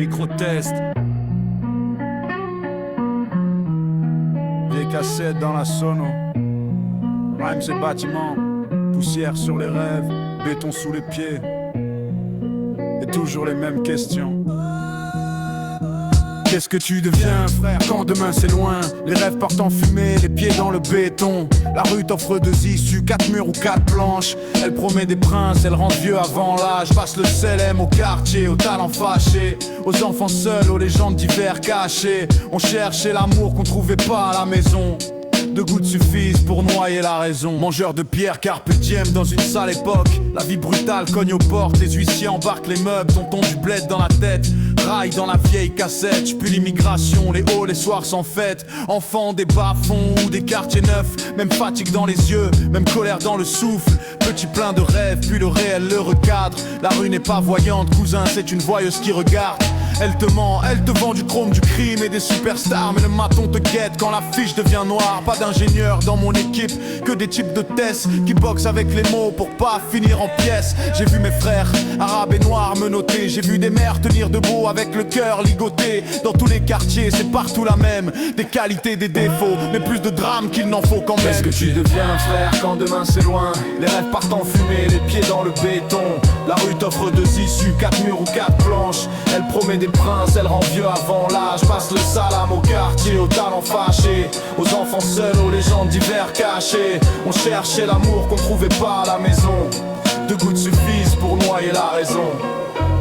Micro-test. Vieille cassette dans la sono. Rhymes et bâtiments. Poussière sur les rêves. Béton sous les pieds. Et toujours les mêmes questions. Qu'est-ce que tu deviens, frère, quand demain c'est loin? Les rêves partent en fumée, les pieds dans le béton. La rue t'offre deux issues, 4 murs ou 4 planches. Elle promet des princes, elle rend vieux avant l'âge. Passe le CLM au quartier, aux talents fâchés, aux enfants seuls, aux légendes d'hiver cachées. On cherchait l'amour qu'on trouvait pas à la maison. Deux gouttes suffisent pour noyer la raison. Mangeur de pierre, carpe diem dans une sale époque. La vie brutale cogne aux portes, les huissiers embarquent les meubles. Tonton du bled dans la tête, raille dans la vieille cassette. J'pue l'immigration, les hauts, les soirs sans fête. Enfant des bas-fonds ou des quartiers neufs. Même fatigue dans les yeux, même colère dans le souffle. Petit plein de rêves, puis le réel le recadre. La rue n'est pas voyante, cousin, c'est une voyeuse qui regarde. Elle te ment, elle te vend du chrome, du crime et des superstars. Mais le maton te guette quand la fiche devient noire. Pas d'ingénieur dans mon équipe, que des types de tests qui boxent avec les mots pour pas finir en pièces. J'ai vu mes frères, arabes et noirs, menottés. J'ai vu des mères tenir debout avec le cœur ligoté. Dans tous les quartiers, c'est partout la même. Des qualités, des défauts, mais plus de drames qu'il n'en faut quand même. Qu'est-ce que tu deviens, frère, quand demain c'est loin? Les rêves partent en fumée, les pieds dans le béton. La rue t'offre deux issues, 4 murs ou 4 planches. Elle promet des princes, elle rend vieux avant l'âge. Passe le salam au quartier, aux talents fâchés, aux enfants seuls, aux légendes d'hiver cachées. On cherchait l'amour qu'on trouvait pas à la maison. Deux gouttes suffisent pour noyer la raison.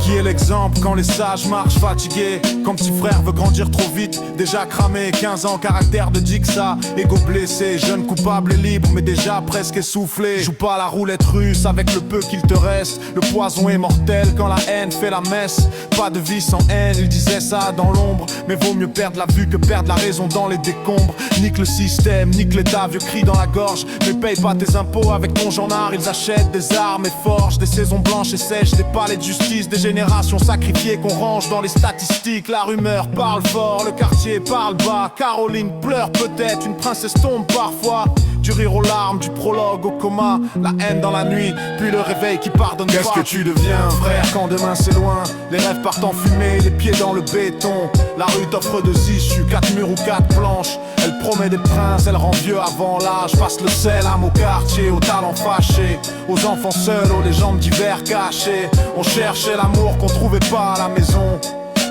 Qui est l'exemple quand les sages marchent fatigués? Quand petit frère veut grandir trop vite, déjà cramé, 15 ans, caractère de Dixa. Ego blessé, jeune coupable et libre, mais déjà presque essoufflé. Joue pas à la roulette russe avec le peu qu'il te reste. Le poison est mortel quand la haine fait la messe. Pas de vie sans haine, il disait ça dans l'ombre. Mais vaut mieux perdre la vue que perdre la raison dans les décombres. Nique le système, nique l'état, vieux cri dans la gorge. Mais paye pas tes impôts avec ton gendarme. Ils achètent des armes et forgent des saisons blanches et sèches, des palais de justice, des générations sacrifiées qu'on range dans les statistiques. La rumeur parle fort, le quartier parle bas. Caroline pleure peut-être, une princesse tombe parfois. Du rire aux larmes, du prologue au coma. La haine dans la nuit, puis le réveil qui pardonne pas. Qu'est-ce que tu deviens, frère, quand demain c'est loin? Les rêves partent en fumée, les pieds dans le béton. La rue t'offre deux issues, 4 murs ou 4 planches. Elle promet des princes, elle rend vieux avant l'âge. Passe le selam au quartier, aux talents fâchés, aux enfants seuls, aux légendes d'hiver cachées. On cherchait l'amour qu'on trouvait pas à la maison.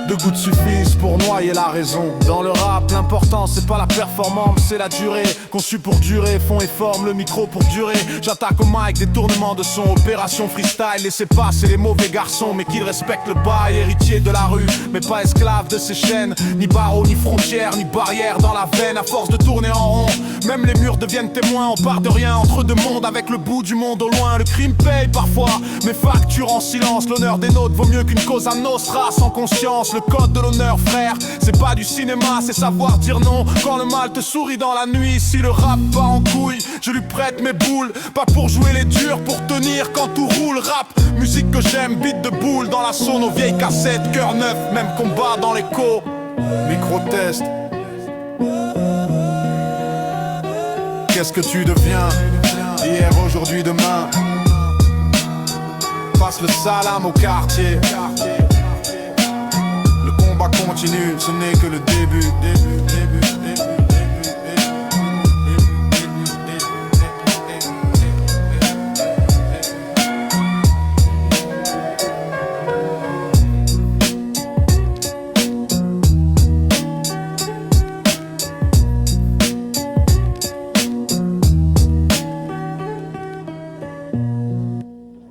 Deux gouttes suffisent pour noyer la raison. Dans le rap, l'important c'est pas la performance, c'est la durée. Conçu pour durer, fond et forme, le micro pour durer. J'attaque au mic, détournement de son, opération freestyle. Laissez passer les mauvais garçons, mais qu'ils respectent le bail. Héritier de la rue, mais pas esclave de ses chaînes. Ni barreaux, ni frontières, ni barrières dans la veine. À force de tourner en rond, même les murs deviennent témoins. On part de rien entre deux mondes, avec le bout du monde au loin. Le crime paye parfois, mais facture en silence. L'honneur des nôtres vaut mieux qu'une cause à nostra sans conscience. Le code de l'honneur, frère, c'est pas du cinéma, c'est savoir dire non quand le mal te sourit dans la nuit. Si le rap part en couille, je lui prête mes boules. Pas pour jouer les durs, pour tenir quand tout roule. Rap, musique que j'aime, beat de boule dans la sono, vieille cassette, cœur neuf, même combat dans l'écho. Micro-test. Qu'est-ce que tu deviens? Hier, aujourd'hui, demain. Passe le salam au quartier. Le combat continue, ce n'est que le début.